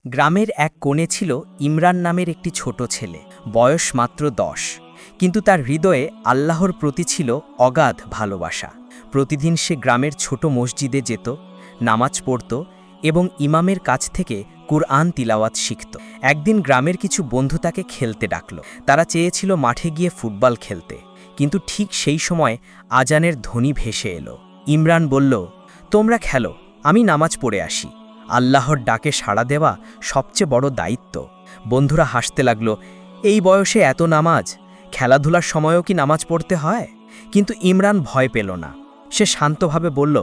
গ্রামের এক কোণে ছিল ইমরান নামের একটি ছোট ছেলে, বয়স মাত্র 10, কিন্তু তার হৃদয়ে আল্লাহর প্রতি ছিল অগাধ ভালোবাসা। প্রতিদিন সে গ্রামের ছোট মসজিদে যেত, নামাজ পড়ত এবং ইমামের কাছ থেকে কুরআন তিলাওয়াত শিখত। একদিন গ্রামের কিছু বন্ধু তাকে খেলতে ডাকল। তারা চেয়েছিল মাঠে গিয়ে ফুটবল খেলতে, কিন্তু ঠিক সেই সময় আজানের ধ্বনি ভেসে এলো। ইমরান বলল, তোমরা খেলো, আমি নামাজ পড়ে আসি। আল্লাহর ডাকে সাড়া দেওয়া সবচেয়ে বড় দায়িত্ব। বন্ধুরা হাসতে লাগল, এই বয়সে এত নামাজ, খেলাধুলার সময়ও কি নামাজ পড়তে হয়? কিন্তু ইমরান ভয় পেল না। সে শান্তভাবে বলল,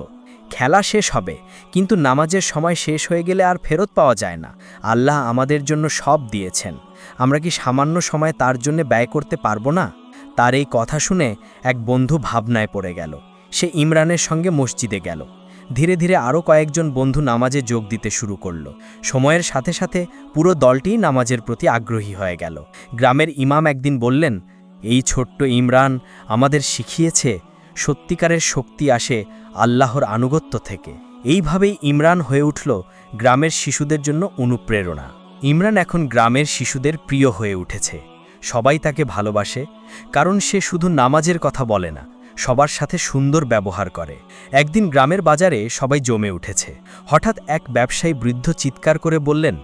খেলা শেষ হবে, কিন্তু নামাজের সময় শেষ হয়ে গেলে আর ফেরত পাওয়া যায় না। আল্লাহ আমাদের জন্য সব দিয়েছেন, আমরা কি সামান্য সময় তার জন্য ব্যয় করতে পারবো না? তার এই কথা শুনে এক বন্ধু ভাবনায় পড়ে গেল। সে ইমরানের সঙ্গে মসজিদে গেল। ধীরে ধীরে আরও কয়েকজন বন্ধু নামাজে যোগ দিতে শুরু করল। সময়ের সাথে সাথে পুরো দলটিই নামাজের প্রতি আগ্রহী হয়ে গেল। গ্রামের ইমাম একদিন বললেন, এই ছোট্ট ইমরান আমাদের শিখিয়েছে সত্যিকারের শক্তি আসে আল্লাহর আনুগত্য থেকে। এইভাবেই ইমরান হয়ে উঠল গ্রামের শিশুদের জন্য অনুপ্রেরণা। ইমরান এখন গ্রামের শিশুদের প্রিয় হয়ে উঠেছে। সবাই তাকে ভালোবাসে, কারণ সে শুধু নামাজের কথা বলে না, সবার সাথে সুন্দর ব্যবহার করে। একদিন গ্রামের বাজারে সবাই জমে উঠেছে। হঠাৎ এক ব্যবসায়ী বৃদ্ধ চিৎকার করে বললেন,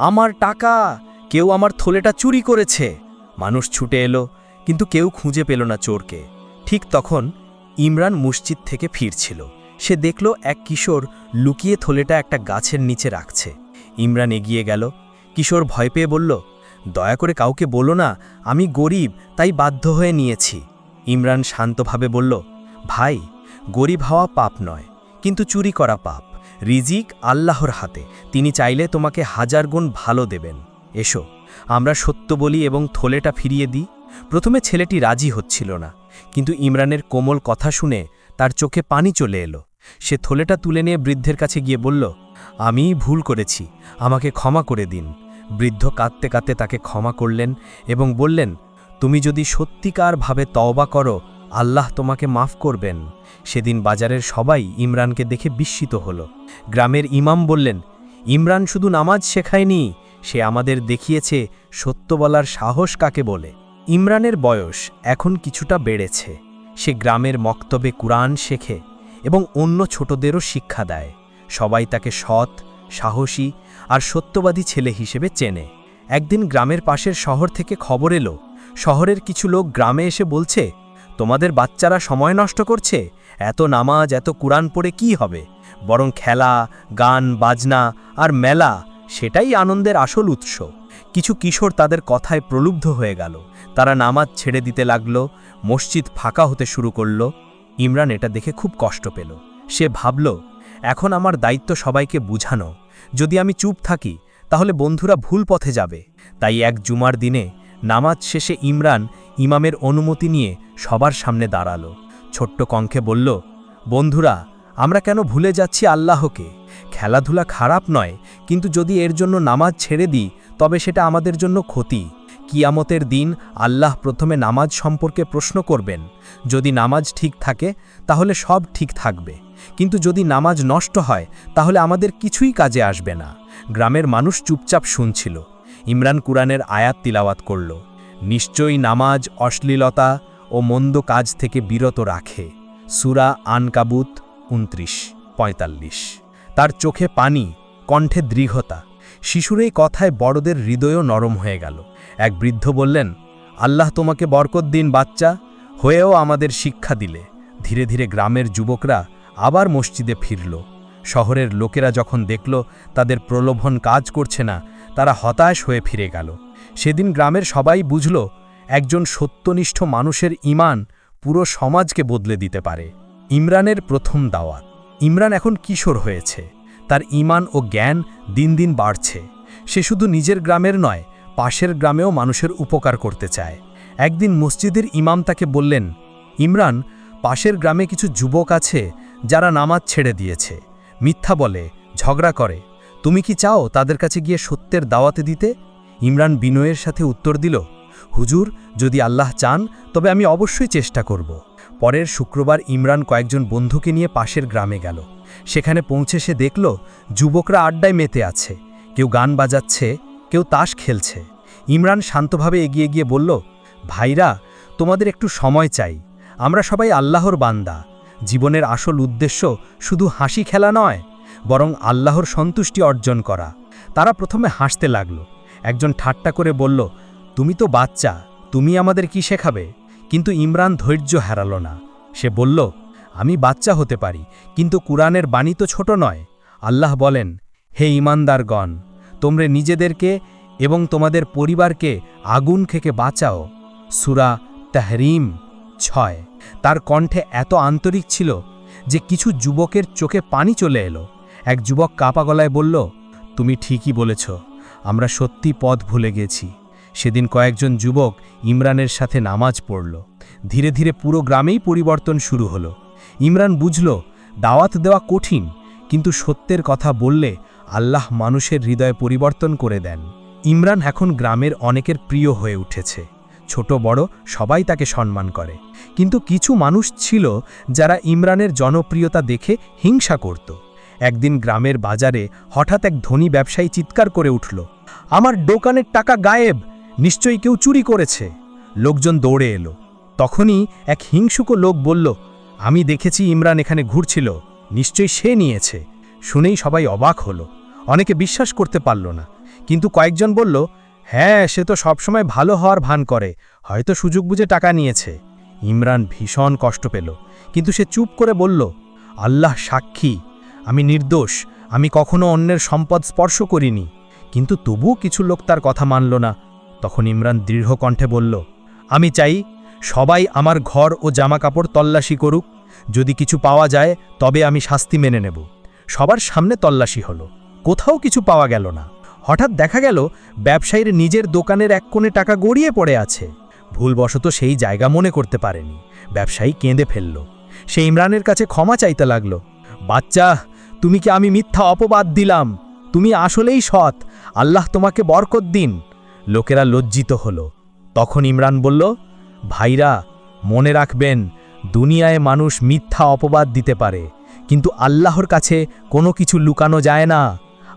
আমার টাকা, কেউ আমার থলেটা চুরি করেছে। মানুষ ছুটে এলো, কিন্তু কেউ খুঁজে পেল না চোরকে। ঠিক তখন ইমরান মসজিদ থেকে ফিরছিল। সে দেখল এক কিশোর লুকিয়ে থলেটা একটা গাছের নিচে রাখছে। ইমরান এগিয়ে গেল। কিশোর ভয় পেয়ে বলল, দয়া করে কাউকে বলো না, আমি গরিব, তাই বাধ্য হয়ে নিয়েছি। ইমরান শান্তভাবে বলল, ভাই, গরিব হওয়া পাপ নয়, কিন্তু চুরি করা পাপ। রিজিক আল্লাহর হাতে, তিনি চাইলে তোমাকে 1000 গুণ ভালো দেবেন। এসো, আমরা সত্য বলি এবং থলেটা ফিরিয়ে দিই। প্রথমে ছেলেটি রাজি হচ্ছিল না, কিন্তু ইমরানের কোমল কথা শুনে তার চোখে পানি চলে এলো। সে থলেটা তুলে নিয়ে বৃদ্ধের কাছে গিয়ে বলল, আমি ভুল করেছি, আমাকে ক্ষমা করে দিন। বৃদ্ধ কাঁদতে কাঁদতে তাকে ক্ষমা করলেন এবং বললেন, তুমি যদি সত্যিকারভাবে তওবা করো, আল্লাহ তোমাকে মাফ করবেন। সেদিন বাজারের সবাই ইমরানকে দেখে বিস্মিত হল। গ্রামের ইমাম বললেন, ইমরান শুধু নামাজ শেখায়নি, সে আমাদের দেখিয়েছে সত্য বলার সাহস কাকে বলে। ইমরানের বয়স এখন কিছুটা বেড়েছে। সে গ্রামের মক্তবে কুরআন শেখে এবং অন্য ছোটদেরও শিক্ষা দেয়। সবাই তাকে সৎ, সাহসী আর সত্যবাদী ছেলে হিসেবে চেনে। একদিন গ্রামের পাশের শহর থেকে খবর এলো, শহরের কিছু লোক গ্রামে এসে বলছে, তোমাদের বাচ্চারা সময় নষ্ট করছে, এত নামাজ, এত কুরআন পড়ে কি হবে? বরং খেলা, গান, বাজনা আর মেলা, সেটাই আনন্দের আসল উৎস। কিছু কিশোর তাদের কথায় প্রলুব্ধ হয়ে গেল। তারা নামাজ ছেড়ে দিতে লাগল, মসজিদ ফাঁকা হতে শুরু করল। ইমরান এটা দেখে খুব কষ্ট পেল। সে ভাবল, এখন আমার দায়িত্ব সবাইকে বুঝানো। যদি আমি চুপ থাকি, তাহলে বন্ধুরা ভুল পথে যাবে। তাই এক জুমার দিনে নামাজ শেষে ইমরান ইমামের অনুমতি নিয়ে সবার সামনে দাঁড়ালো। ছোট্ট কণ্ঠে বলল, বন্ধুরা, আমরা কেন ভুলে যাচ্ছি আল্লাহকে? খেলাধুলা খারাপ নয়, কিন্তু যদি এর জন্য নামাজ ছেড়ে দিই, তবে সেটা আমাদের জন্য ক্ষতি। কিয়ামতের দিন আল্লাহ প্রথমে নামাজ সম্পর্কে প্রশ্ন করবেন। যদি নামাজ ঠিক থাকে, তাহলে সব ঠিক থাকবে, কিন্তু যদি নামাজ নষ্ট হয়, তাহলে আমাদের কিছুই কাজে আসবে না। গ্রামের মানুষ চুপচাপ শুনছিল। ইমরান কুরআনের আয়াত তিলাওয়াত করল, নিশ্চয়ই নামাজ অশ্লীলতা ও মন্দ কাজ থেকে বিরত রাখে। সূরা আনকাবুত 29:45। তার চোখে পানি, কণ্ঠে দৃঢ়তা। শিশুর এই কথায় বড়দের হৃদয়ও নরম হয়ে গেল। এক বৃদ্ধ বললেন, আল্লাহ তোমাকে বরকত দিন বাচ্চা, হয়েও আমাদের শিক্ষা দিলে। ধীরে ধীরে গ্রামের যুবকরা আবার মসজিদে ফিরল। শহরের লোকেরা যখন দেখল তাদের প্রলোভন কাজ করছে না, তারা হতাশ হয়ে ফিরে গেল। সেদিন গ্রামের সবাই বুঝল, একজন সত্যনিষ্ঠ মানুষের ঈমান পুরো সমাজকে বদলে দিতে পারে। ইমরানের প্রথম দাওয়াত। ইমরান এখন কিশোর হয়েছে। তার ঈমান ও জ্ঞান দিন দিন বাড়ছে। সে শুধু নিজের গ্রামের নয়, পাশের গ্রামেও মানুষের উপকার করতে চায়। একদিন মসজিদের ইমাম তাকে বললেন, ইমরান, পাশের গ্রামে কিছু যুবক আছে যারা নামাজ ছেড়ে দিয়েছে, মিথ্যা বলে, ঝগড়া করে। তুমি কি চাও তাদের কাছে গিয়ে সত্যের দাওয়াতে দিতে? ইমরান বিনয়ের সাথে উত্তর দিল, হুজুর, যদি আল্লাহ চান তবে আমি অবশ্যই চেষ্টা করব। পরের শুক্রবার ইমরান কয়েকজন বন্ধুকে নিয়ে পাশের গ্রামে গেল। সেখানে পৌঁছে সে দেখল যুবকরা আড্ডায় মেতে আছে। কেউ গান বাজাচ্ছে, কেউ তাস খেলছে। ইমরান শান্তভাবে এগিয়ে গিয়ে বলল, ভাইরা, তোমাদের একটু সময় চাই। আমরা সবাই আল্লাহর বান্দা। জীবনের আসল উদ্দেশ্য শুধু হাসি খেলা নয়, বরং আল্লাহর সন্তুষ্টি অর্জন করা। তারা প্রথমে হাসতে লাগল। একজন ঠাট্টা করে বলল, তুমি তো বাচ্চা, তুমি আমাদের কি শেখাবে? কিন্তু ইমরান ধৈর্য হারাল না। সে বলল, আমি বাচ্চা হতে পারি, কিন্তু কুরআনের বাণী তো ছোট নয়। আল্লাহ বলেন, হে ঈমানদারগণ, তোমরা নিজেদেরকে এবং তোমাদের পরিবারকে আগুন থেকে বাঁচাও। সূরা তাহরিম 6। তার কণ্ঠে এত আন্তরিক ছিল যে কিছু যুবকের চোখে পানি চলে এলো। এক যুবক কাপা গলায় বলল, তুমি ঠিকই বলেছ, আমরা সত্যি পথ ভুলে গেছি। সেদিন কয়েকজন যুবক ইমরানের সাথে নামাজ পড়ল। ধীরে ধীরে পুরো গ্রামেই পরিবর্তন শুরু হলো। ইমরান বুঝল, দাওয়াত দেওয়া কঠিন, কিন্তু সত্যের কথা বললে আল্লাহ মানুষের হৃদয় পরিবর্তন করে দেন। ইমরান এখন গ্রামের অনেকের প্রিয় হয়ে উঠেছে। ছোট বড় সবাই তাকে সম্মান করে। কিন্তু কিছু মানুষ ছিল যারা ইমরানের জনপ্রিয়তা দেখে হিংসা করত। একদিন গ্রামের বাজারে হঠাৎ এক ধনী ব্যবসায়ী চিৎকার করে উঠল, আমার দোকানের টাকা গায়েব, নিশ্চয়ই কেউ চুরি করেছে। লোকজন দৌড়ে এলো। তখনই এক হিংসুক লোক বলল, আমি দেখেছি ইমরান এখানে ঘুরছিল, নিশ্চয়ই সে নিয়েছে। শুনেই সবাই অবাক হলো। অনেকে বিশ্বাস করতে পারল না, কিন্তু কয়েকজন বলল, হ্যাঁ, সে তো সবসময় ভালো হওয়ার ভান করে, হয়তো সুযোগ বুঝে টাকা নিয়েছে। ইমরান ভীষণ কষ্ট পেল, কিন্তু সে চুপ করে বলল, আল্লাহ সাক্ষী, আমি নির্দোষ, আমি কখনো অন্যের সম্পদ স্পর্শ করিনি। কিন্তু তবুও কিছু লোক তার কথা মানল না। তখন ইমরান দৃঢ় কণ্ঠে বলল, আমি চাই সবাই আমার ঘর ও জামা কাপড় তল্লাশি করুক। যদি কিছু পাওয়া যায় তবে আমি শাস্তি মেনে নেব। সবার সামনে তল্লাশি হলো, কোথাও কিছু পাওয়া গেল না। হঠাৎ দেখা গেল ব্যবসায়ীর নিজের দোকানের এক কোণে টাকা গড়িয়ে পড়ে আছে। ভুলবশত সেই জায়গা মনে করতে পারেনি। ব্যবসায়ী কেঁদে ফেলল। সে ইমরানের কাছে ক্ষমা চাইতে লাগল, বাচ্চা, তুমি কি আমি মিথ্যা অপবাদ দিলাম? তুমি আসলেই সৎ, আল্লাহ তোমাকে বরকত দিন। লোকেরা লজ্জিত হলো। তখন ইমরান বলল, ভাইরা, মনে রাখবেন, দুনিয়ায় মানুষ মিথ্যা অপবাদ দিতে পারে, কিন্তু আল্লাহর কাছে কোনো কিছু লুকানো যায় না।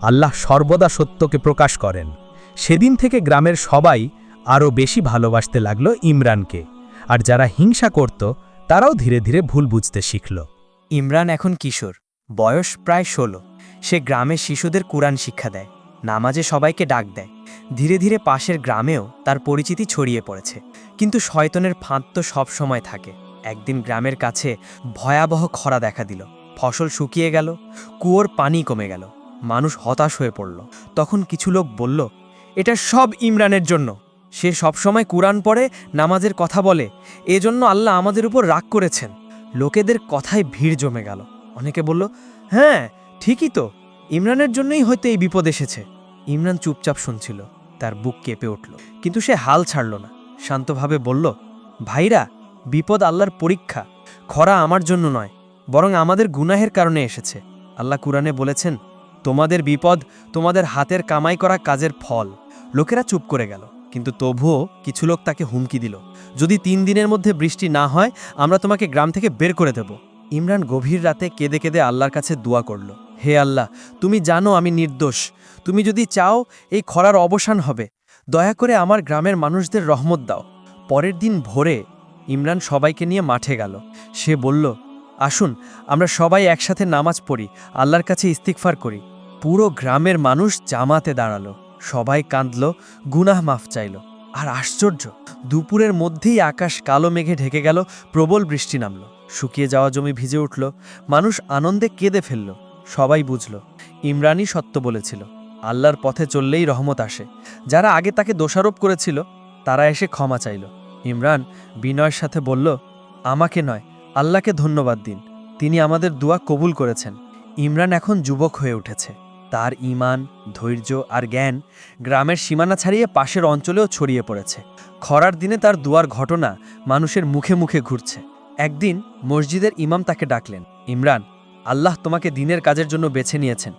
আল্লাহ সর্বদা সত্যকে প্রকাশ করেন। সেদিন থেকে গ্রামের সবাই আরও বেশি ভালোবাসতে লাগল ইমরানকে, আর যারা হিংসা করত তারাও ধীরে ধীরে ভুল বুঝতে শিখল। ইমরান এখন কিশোর, বয়স প্রায় 16। সে গ্রামের শিশুদের কুরআন শিক্ষা দেয়, নামাজে সবাইকে ডাক দেয়। ধীরে ধীরে পাশের গ্রামেও তার পরিচিতি ছড়িয়ে পড়েছে। কিন্তু শয়তানের ফাঁদ তো সব সময় থাকে। একদিন গ্রামের কাছে ভয়াবহ খরা দেখা দিল। ফসল শুকিয়ে গেল, কুয়োর পানি কমে গেল। মানুষ হতাশ হয়ে পড়ল। তখন কিছু লোক বলল, এটা সব ইমরানের জন্য। সে সবসময় কুরআন পড়ে, নামাজের কথা বলে, এজন্য আল্লাহ আমাদের উপর রাগ করেছেন। লোকেদের কথায় ভিড় জমে গেল। অনেকে বলল, হ্যাঁ, ঠিকই তো, ইমরানের জন্যই হয়তো এই বিপদ এসেছে। ইমরান চুপচাপ শুনছিল। তার বুক কেঁপে উঠল, কিন্তু সে হাল ছাড়ল না। শান্তভাবে বলল, ভাইরা, বিপদ আল্লাহর পরীক্ষা। খরা আমার জন্য নয়, বরং আমাদের গুনাহের কারণে এসেছে। আল্লাহ কুরআনে বলেছেন, তোমাদের বিপদ তোমাদের হাতের কামাই করা কাজের ফল। লোকেরা চুপ করে গেল, কিন্তু তবুও কিছু লোক তাকে হুমকি দিল, যদি 3 দিনের মধ্যে বৃষ্টি না হয় আমরা তোমাকে গ্রাম থেকে বের করে দেব। ইমরান গভীর রাতে কেঁদে কেঁদে আল্লাহর কাছে দোয়া করল, হে আল্লাহ, তুমি জানো আমি নির্দোষ। তুমি যদি চাও এই খরার অবসান হবে, দয়া করে আমার গ্রামের মানুষদের রহমত দাও। পরের দিন ভোরে ইমরান সবাইকে নিয়ে মাঠে গেল। সে বলল, আসুন আমরা সবাই একসাথে নামাজ পড়ি, আল্লাহর কাছে ইস্তিগফার করি। পুরো গ্রামের মানুষ জামাতে দাঁড়ালো, সবাই কাঁদল, গুনাহ মাফ চাইল। আর আশ্চর্য, দুপুরের মধ্যেই আকাশ কালো মেঘে ঢেকে গেল, প্রবল বৃষ্টি নামল। শুকিয়ে যাওয়া জমি ভিজে উঠল, মানুষ আনন্দে কেঁদে ফেলল। সবাই বুঝল, ইমরানই সত্য বলেছিল, আল্লাহর পথে চললেই রহমত আসে। যারা আগে তাকে দোষারোপ করেছিল তারা এসে ক্ষমা চাইল। ইমরান বিনয়ের সাথে বলল, আমাকে নয়, আল্লাহকে ধন্যবাদ দিন, তিনি আমাদের দোয়া কবুল করেছেন। ইমরান এখন যুবক হয়ে উঠেছে। তার ঈমান, ধৈর্য আর জ্ঞান গ্রামের সীমানা ছাড়িয়ে পাশের অঞ্চলেও ছড়িয়ে পড়েছে। খরার দিনে তার দুয়ার ঘটনা মানুষের মুখে মুখে ঘুরছে। একদিন মসজিদের ইমাম তাকে ডাকলেন, ইমরান, আল্লাহ তোমাকে দিনের কাজের জন্য বেছে নিয়েছেন।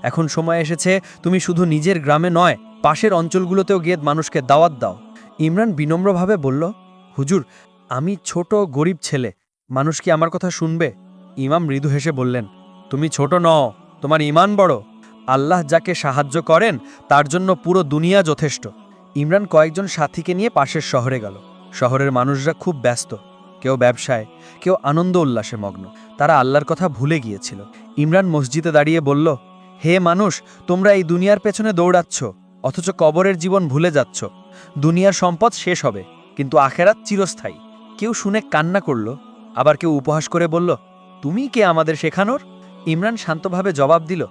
এখন সময় এসেছে তুমি শুধু নিজের গ্রামে নয়, পাশের অঞ্চলগুলোতেও গিয়ে মানুষকে দাওয়াত দাও। ইমরান বিনম্রভাবে বলল, হুজুর, আমি ছোট গরিব ছেলে, মানুষ কি আমার কথা শুনবে? ইমাম মৃদু হেসে বললেন, তুমি ছোট নও, তোমার ঈমান বড়। আল্লাহ যাকে সাহায্য করেন তার জন্য পুরো দুনিয়া যথেষ্ট। ইমরান কয়েকজন সাথীকে নিয়ে পাশের শহরে গেল। শহরের মানুষরা খুব ব্যস্ত, কেউ ব্যবসায়, কেউ আনন্দ উল্লাসে মগ্ন। তারা আল্লাহর কথা ভুলে গিয়েছিল। ইমরান মসজিদে দাঁড়িয়ে বলল, হে মানুষ, তোমরা এই দুনিয়ার পেছনে দৌড়াচ্ছ, অথচ কবরের জীবন ভুলে যাচ্ছ। দুনিয়ার সম্পদ শেষ হবে, কিন্তু আখেরাত চিরস্থায়ী। কেউ শুনে কান্না করল, আবার কেউ উপহাস করে বলল, তুমি কে আমাদের শেখানোর? ইমরান শান্তভাবে জবাব দিল,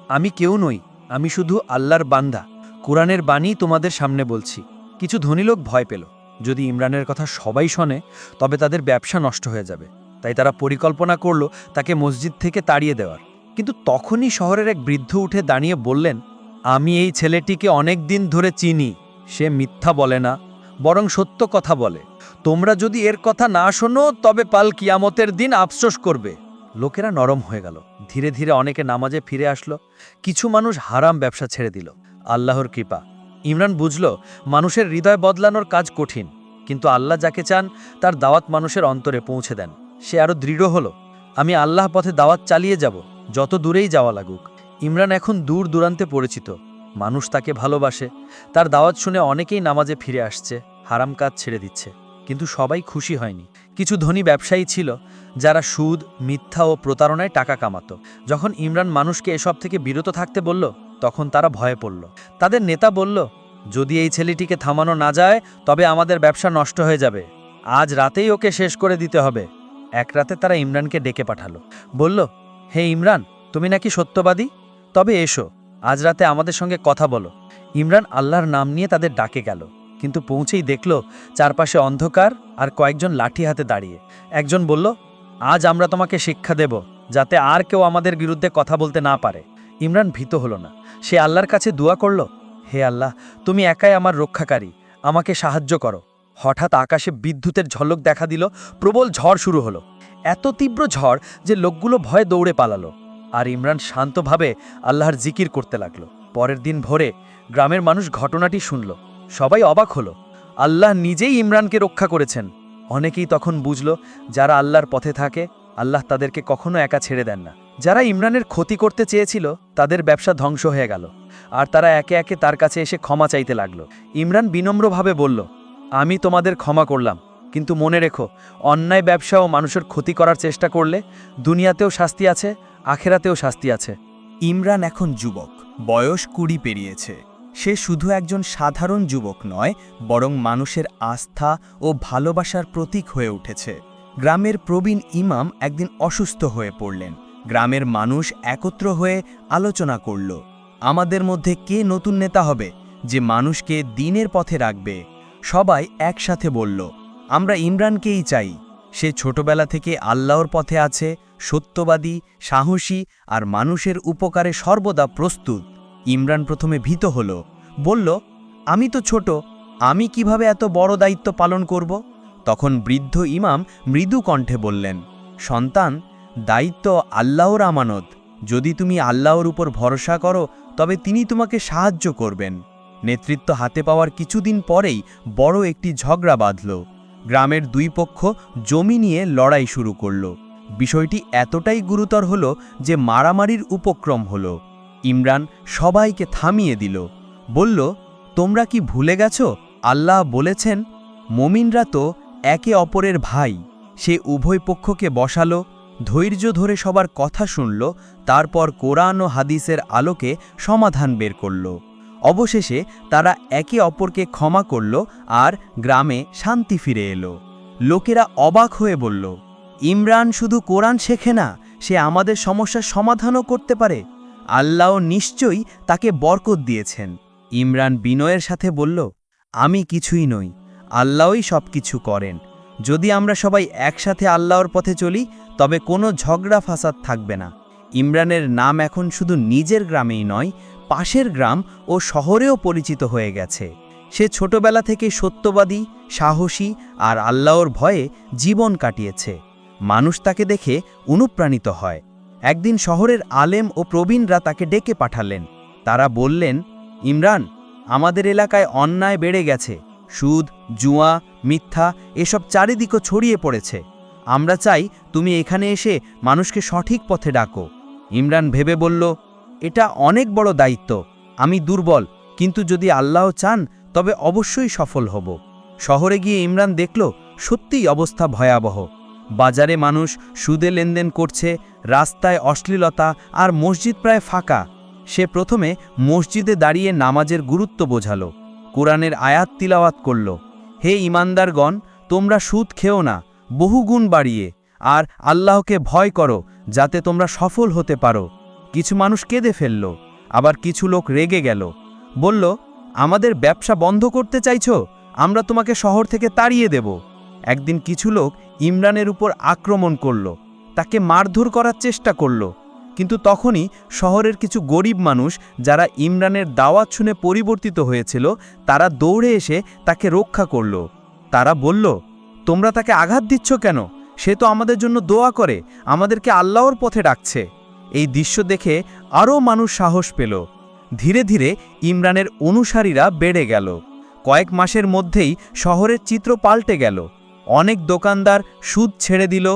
আমি কেউ নই, আমি শুধু আল্লাহর বান্দা। কোরআনের বাণী তোমাদের সামনে বলছি। কিছু ধনী লোক ভয় পেল, যদি ইমরানের কথা সবাই শোনে তবে তাদের ব্যবসা নষ্ট হয়ে যাবে। তাই তারা পরিকল্পনা করল তাকে মসজিদ থেকে তাড়িয়ে দেওয়ার। কিন্তু তখনই শহরের এক বৃদ্ধ উঠে দাঁড়িয়ে বললেন, আমি এই ছেলেটিকে অনেক দিন ধরে চিনি। সে মিথ্যা বলে না, বরং সত্য কথা বলে। তোমরা যদি এর কথা না শোনো তবে পাল কিয়ামতের দিন আফসোস করবে। লোকেরা নরম হয়ে গেল। ধীরে ধীরে অনেকে নামাজে ফিরে আসলো। কিছু মানুষ হারাম ব্যবসা ছেড়ে দিল। আল্লাহর কৃপা। ইমরান বুঝল মানুষের হৃদয় বদলানোর কাজ কঠিন, কিন্তু আল্লাহ যাকে চান তার দাওয়াত মানুষের অন্তরে পৌঁছে দেন। সে আরও দৃঢ় হলো, আমি আল্লাহ পথে দাওয়াত চালিয়ে যাব, যত দূরেই যাওয়া লাগুক। ইমরান এখন দূর দূরান্তে পরিচিত, মানুষ তাকে ভালোবাসে। তার দাওয়াত শুনে অনেকেই নামাজে ফিরে আসছে, হারাম কাজ ছেড়ে দিচ্ছে। কিন্তু সবাই খুশি হয়নি। কিছু ধনী ব্যবসায়ী ছিল যারা সুদ, মিথ্যা ও প্রতারণায় টাকা কামাতো। যখন ইমরান মানুষকে এসব থেকে বিরত থাকতে বলল, তখন তারা ভয়ে পড়ল। তাদের নেতা বলল, যদি এই ছেলেটিকে থামানো না যায় তবে আমাদের ব্যবসা নষ্ট হয়ে যাবে। আজ রাতেই ওকে শেষ করে দিতে হবে। এক রাতে তারা ইমরানকে ডেকে পাঠালো। বলল, হে ইমরান, তুমি নাকি সত্যবাদী? তবে এসো, আজ রাতে আমাদের সঙ্গে কথা বলো। ইমরান আল্লাহর নাম নিয়ে তাদের ডাকে গেল, কিন্তু পৌঁছেই দেখল চারপাশে অন্ধকার আর কয়েকজন লাঠি হাতে দাঁড়িয়ে। একজন বলল, আজ আমরা তোমাকে শিক্ষা দেব, যাতে আর কেউ আমাদের বিরুদ্ধে কথা বলতে না পারে। ইমরান ভীত হলো না। সে আল্লাহর কাছে দোয়া করল, হে আল্লাহ, তুমি একাই আমার রক্ষাকারী, আমাকে সাহায্য করো। হঠাৎ আকাশে বিদ্যুতের ঝলক দেখা দিল, প্রবল ঝড় শুরু হলো। এত তীব্র ঝড় যে লোকগুলো ভয়ে দৌড়ে পালালো। আর ইমরান শান্তভাবে আল্লাহর জিকির করতে লাগলো। পরের দিন ভোরে গ্রামের মানুষ ঘটনাটি শুনল। সবাই অবাক হলো, আল্লাহ নিজেই ইমরানকে রক্ষা করেছেন। অনেকেই তখন বুঝল, যারা আল্লাহর পথে থাকে আল্লাহ তাদেরকে কখনো একা ছেড়ে দেন না। যারা ইমরানের ক্ষতি করতে চেয়েছিল তাদের ব্যবসা ধ্বংস হয়ে গেল, আর তারা একে একে তার কাছে এসে ক্ষমা চাইতে লাগলো। ইমরান বিনম্রভাবে বলল, আমি তোমাদের ক্ষমা করলাম, কিন্তু মনে রেখো, অন্যায় ব্যবসা ও মানুষের ক্ষতি করার চেষ্টা করলে দুনিয়াতেও শাস্তি আছে, আখেরাতেও শাস্তি আছে। ইমরান এখন যুবক, বয়স 20 পেরিয়েছে। সে শুধু একজন সাধারণ যুবক নয়, বরং মানুষের আস্থা ও ভালোবাসার প্রতীক হয়ে উঠেছে। গ্রামের প্রবীণ ইমাম একদিন অসুস্থ হয়ে পড়লেন। গ্রামের মানুষ একত্র হয়ে আলোচনা করল, আমাদের মধ্যে কে নতুন নেতা হবে, যে মানুষকে দ্বীনের পথে রাখবে। সবাই একসাথে বলল, আমরা ইমরানকেই চাই। সে ছোটবেলা থেকে আল্লাহর পথে আছে, সত্যবাদী, সাহসী আর মানুষের উপকারে সর্বদা প্রস্তুত। ইমরান প্রথমে ভীত হল, বলল, আমি তো ছোট, আমি কিভাবে এত বড় দায়িত্ব পালন করব? তখন বৃদ্ধ ইমাম মৃদু কণ্ঠে বললেন, সন্তান, দায়িত্ব আল্লাহর আমানত। যদি তুমি আল্লাহর উপর ভরসা করো তবে তিনি তোমাকে সাহায্য করবেন। নেতৃত্ব হাতে পাওয়ার কিছুদিন পরেই বড় একটি ঝগড়া বাঁধল। গ্রামের দুই পক্ষ জমি নিয়ে লড়াই শুরু করল। বিষয়টি এতটাই গুরুতর হল যে মারামারির উপক্রম হল। ইমরান সবাইকে থামিয়ে দিল, বলল, তোমরা কি ভুলে গেছো আল্লাহ বলেছেন, মুমিনরা তো একে অপরের ভাই। সে উভয় পক্ষকে বসালো, ধৈর্য ধরে সবার কথা শুনল, তারপর কোরআন ও হাদিসের আলোকে সমাধান বের করল। অবশেষে তারা একে অপরকে ক্ষমা করল আর গ্রামে শান্তি ফিরে এলো। লোকেরা অবাক হয়ে বলল, ইমরান শুধু কোরআন শেখে না, সে আমাদের সমস্যার সমাধানও করতে পারে। আল্লাহ নিশ্চয়ই তাকে বরকত দিয়েছেন। ইমরান বিনয়ের সাথে বলল, আমি কিছুই নই, আল্লাহই সব কিছু করেন। যদি আমরা সবাই একসাথে আল্লাহর পথে চলি তবে কোনো ঝগড়া ফাসাদ থাকবে না। ইমরানের নাম এখন শুধু নিজের গ্রামেই নয়, পাশের গ্রাম ও শহরেও পরিচিত হয়ে গেছে। সে ছোটবেলা থেকে সত্যবাদী, সাহসী আর আল্লাহর ভয়ে জীবন কাটিয়েছে। মানুষ তাকে দেখে অনুপ্রাণিত হয়। একদিন শহরের আলেম ও প্রবীণরা তাকে ডেকে পাঠালেন। তারা বললেন, ইমরান, আমাদের এলাকায় অন্যায় বেড়ে গেছে। সুদ, জুয়া, মিথ্যা এসব চারিদিকে ছড়িয়ে পড়েছে। আমরা চাই তুমি এখানে এসে মানুষকে সঠিক পথে ডাকো। ইমরান ভেবে বলল, এটা অনেক বড় দায়িত্ব। আমি দুর্বল, কিন্তু যদি আল্লাহ চান তবে অবশ্যই সফল হব। শহরে গিয়ে ইমরান দেখল সত্যিই অবস্থা ভয়াবহ। বাজারে মানুষ সুদে লেনদেন করছে, রাস্তায় অশ্লীলতা, আর মসজিদ প্রায় ফাঁকা। সে প্রথমে মসজিদে দাঁড়িয়ে নামাজের গুরুত্ব বোঝালো, কোরআনের আয়াত তিলাওয়াত করল। হে ঈমানদারগণ, তোমরা সুদ খেও না বহুগুণ বাড়িয়ে, আর আল্লাহকে ভয় করো যাতে তোমরা সফল হতে পারো। কিছু মানুষ কেঁদে ফেলল, আবার কিছু লোক রেগে গেল, বলল, আমাদের ব্যবসা বন্ধ করতে চাইছো? আমরা তোমাকে শহর থেকে তাড়িয়ে দেব। একদিন কিছু লোক ইমরানের উপর আক্রমণ করল, তাকে মারধর করার চেষ্টা করল। কিন্তু তখনই শহরের কিছু গরিব মানুষ, যারা ইমরানের দাওয়াত শুনে পরিবর্তিত হয়েছিল, তারা দৌড়ে এসে তাকে রক্ষা করল। তারা বলল, তোমরা তাকে আঘাত দিচ্ছ কেন? সে তো আমাদের জন্য দোয়া করে, আমাদেরকে আল্লাহর পথে ডাকছে। এই দৃশ্য দেখে আরও মানুষ সাহস পেল। ধীরে ধীরে ইমরানের অনুসারীরা বেড়ে গেল। কয়েক মাসের মধ্যেই শহরের চিত্র পাল্টে গেল। অনেক দোকানদার সুদ ছেড়ে দিল,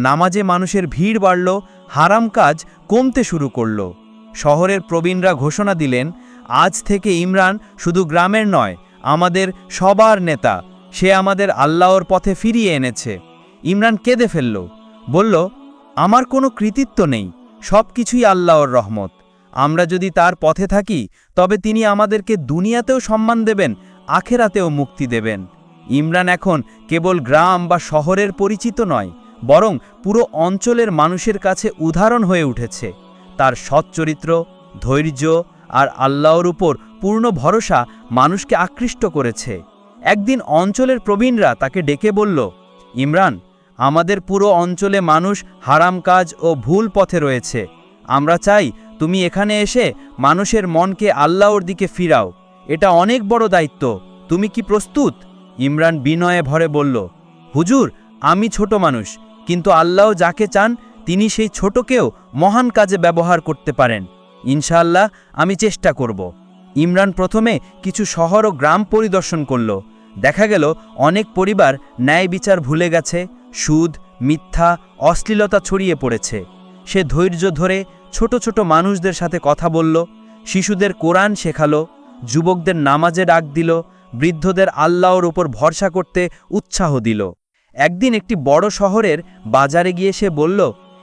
নামাজে মানুষের ভিড় বাড়ল, হারাম কাজ কমতে শুরু করল। শহরের প্রবীণরা ঘোষণা দিলেন, আজ থেকে ইমরান শুধু গ্রামের নয়, আমাদের সবার নেতা। সে আমাদের আল্লাহর পথে ফিরিয়ে এনেছে। ইমরান কেঁদে ফেলল, বলল, আমার কোনো কৃতিত্ব নেই, সব কিছুই আল্লাহর রহমত। আমরা যদি তার পথে থাকি তবে তিনি আমাদেরকে দুনিয়াতেও সম্মান দেবেন, আখেরাতেও মুক্তি দেবেন। ইমরান এখন কেবল গ্রাম বা শহরের পরিচিত নয়, বরং পুরো অঞ্চলের মানুষের কাছে উদাহরণ হয়ে উঠেছে। তার সৎ চরিত্র, ধৈর্য আর আল্লাহর উপর পূর্ণ ভরসা মানুষকে আকৃষ্ট করেছে। একদিন অঞ্চলের প্রবীণরা তাকে ডেকে বলল, ইমরান, আমাদের পুরো অঞ্চলে মানুষ হারাম কাজ ও ভুল পথে রয়েছে। আমরা চাই তুমি এখানে এসে মানুষের মনকে আল্লাহর দিকে ফিরাও। এটা অনেক বড় দায়িত্ব, তুমি কি প্রস্তুত? ইমরান বিনয়ে ভরে বলল, হুজুর, আমি ছোট মানুষ, কিন্তু আল্লাহ যাকে চান তিনি সেই ছোটকেও মহান কাজে ব্যবহার করতে পারেন। ইনশাআল্লাহ আমি চেষ্টা করব। ইমরান প্রথমে কিছু শহর ও গ্রাম পরিদর্শন করল। দেখা গেল অনেক পরিবার ন্যায় বিচার ভুলে গেছে, সুদ, মিথ্যা, অশ্লীলতা ছড়িয়ে পড়েছে। সে ধৈর্য ধরে ছোট ছোট মানুষদের সাথে কথা বলল, শিশুদের কোরআন শেখালো, যুবকদের নামাজে ডাক দিল, বৃদ্ধদের আল্লাহর উপর ভরসা করতে উৎসাহ দিল। একদিন একটি বড় শহরের বাজারে গিয়ে সে বলল,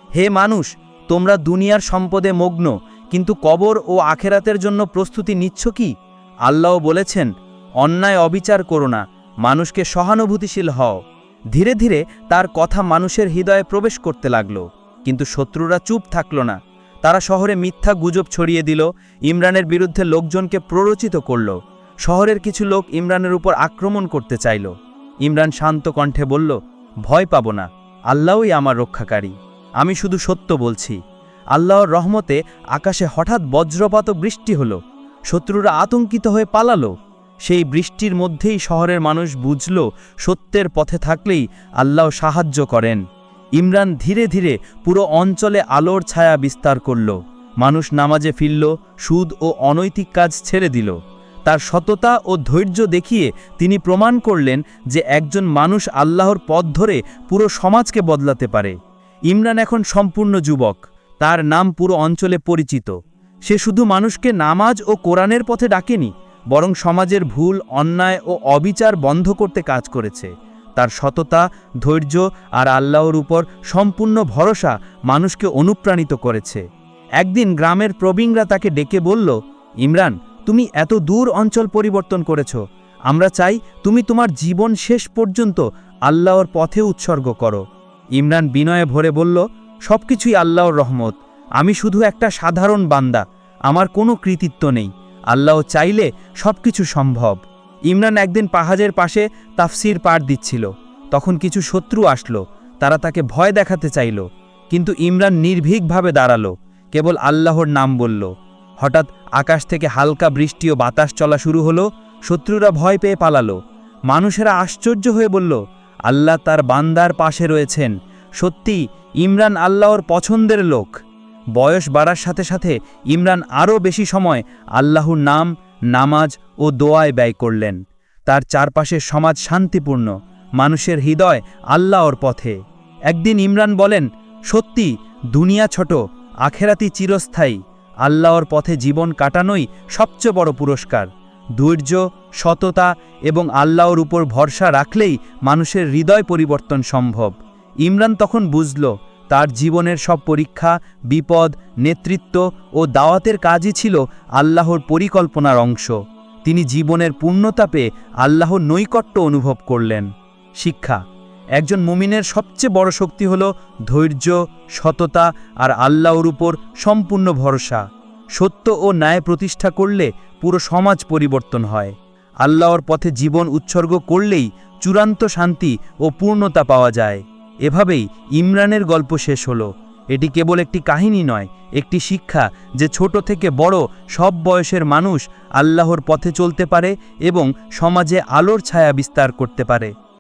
হে মানুষ, তোমরা দুনিয়ার সম্পদে মগ্ন, কিন্তু কবর ও আখেরাতের জন্য প্রস্তুতি নিচ্ছ কি? আল্লাহ বলেছেন, অন্যায় অবিচার করো না, মানুষকে সহানুভূতিশীল হও। ধীরে ধীরে তার কথা মানুষের হৃদয়ে প্রবেশ করতে লাগল। কিন্তু শত্রুরা চুপ থাকল না। তারা শহরে মিথ্যা গুজব ছড়িয়ে দিল, ইমরানের বিরুদ্ধে লোকজনকে প্ররোচিত করল। শহরের কিছু লোক ইমরানের উপর আক্রমণ করতে চাইল। ইমরান শান্ত কণ্ঠে বলল, ভয় পাব না, আল্লাহই আমার রক্ষাকারী। আমি শুধু সত্য বলছি। আল্লাহর রহমতে আকাশে হঠাৎ বজ্রপাত ও বৃষ্টি হলো। শত্রুরা আতঙ্কিত হয়ে পালালো। সেই বৃষ্টির মধ্যেই শহরের মানুষ বুঝল, সত্যের পথে থাকলেই আল্লাহ সাহায্য করেন। ইমরান ধীরে ধীরে পুরো অঞ্চলে আলোর ছায়া বিস্তার করল। মানুষ নামাজে ফিরল, সুদ ও অনৈতিক কাজ ছেড়ে দিল। তার সততা ও ধৈর্য দেখিয়ে তিনি প্রমাণ করলেন যে একজন মানুষ আল্লাহর পথ ধরে পুরো সমাজকে বদলাতে পারে। ইমরান এখন সম্পূর্ণ যুবক, তার নাম পুরো অঞ্চলে পরিচিত। সে শুধু মানুষকে নামাজ ও কোরআনের পথে ডাকেনি, বরং সমাজের ভুল, অন্যায় ও অবিচার বন্ধ করতে কাজ করেছে। তার সততা, ধৈর্য আর আল্লাহর উপর সম্পূর্ণ ভরসা মানুষকে অনুপ্রাণিত করেছে। একদিন গ্রামের প্রবীণরা তাকে ডেকে বলল, ইমরান, তুমি এত দূর অঞ্চল পরিবর্তন করেছ। আমরা চাই তুমি তোমার জীবন শেষ পর্যন্ত আল্লাহর পথে উৎসর্গ করো। ইমরান বিনয়ে ভরে বলল, সবকিছুই আল্লাহর রহমত। আমি শুধু একটা সাধারণ বান্দা, আমার কোনো কৃতিত্ব নেই। আল্লাহ চাইলে সবকিছু সম্ভব। ইমরান একদিন পাহাড়ের পাশে তাফসির পাঠ দিচ্ছিল। তখন কিছু শত্রু আসলো। তারা তাকে ভয় দেখাতে চাইল, কিন্তু ইমরান নির্ভীকভাবে দাঁড়ালো, কেবল আল্লাহর নাম বলল। হঠাৎ আকাশ থেকে হালকা বৃষ্টি ও বাতাস চলা শুরু হলো। শত্রুরা ভয় পেয়ে পালালো। মানুষেরা আশ্চর্য হয়ে বলল, আল্লাহ তার বান্দার পাশে রয়েছেন। সত্যি ইমরান আল্লাহর পছন্দের লোক। বয়স বাড়ার সাথে সাথে ইমরান আরও বেশি সময় আল্লাহর নাম, নামাজ ও দোয়ায় ব্যয় করলেন। তার চারপাশের সমাজ শান্তিপূর্ণ, মানুষের হৃদয় আল্লাহর পথে। একদিন ইমরান বলেন, সত্যি দুনিয়া ছোট, আখেরাতি চিরস্থায়ী। আল্লাহর পথে জীবন কাটানোই সবচেয়ে বড় পুরস্কার। ধৈর্য, সততা এবং আল্লাহর উপর ভরসা রাখলেই মানুষের হৃদয় পরিবর্তন সম্ভব। ইমরান তখন বুঝল তার জীবনের সব পরীক্ষা, বিপদ, নেতৃত্ব ও দাওয়াতের কাজই ছিল আল্লাহর পরিকল্পনার অংশ। তিনি জীবনের পূর্ণতা পেয়ে আল্লাহর নৈকট্য অনুভব করলেন। শিক্ষা: একজন মুমিনের সবচেয়ে বড় শক্তি হল ধৈর্য, সততা আর আল্লাহর উপর সম্পূর্ণ ভরসা। সত্য ও ন্যায় প্রতিষ্ঠা করলে পুরো সমাজ পরিবর্তন হয়। আল্লাহর পথে জীবন উৎসর্গ করলেই চূড়ান্ত শান্তি ও পূর্ণতা পাওয়া যায়। এভাবেই ইমরানের গল্প শেষ হলো। এটি কেবল একটি কাহিনী নয়, একটি শিক্ষা যে ছোট থেকে বড় সব বয়সের মানুষ আল্লাহর পথে চলতে পারে এবং সমাজে আলোর ছায়া বিস্তার করতে পারে।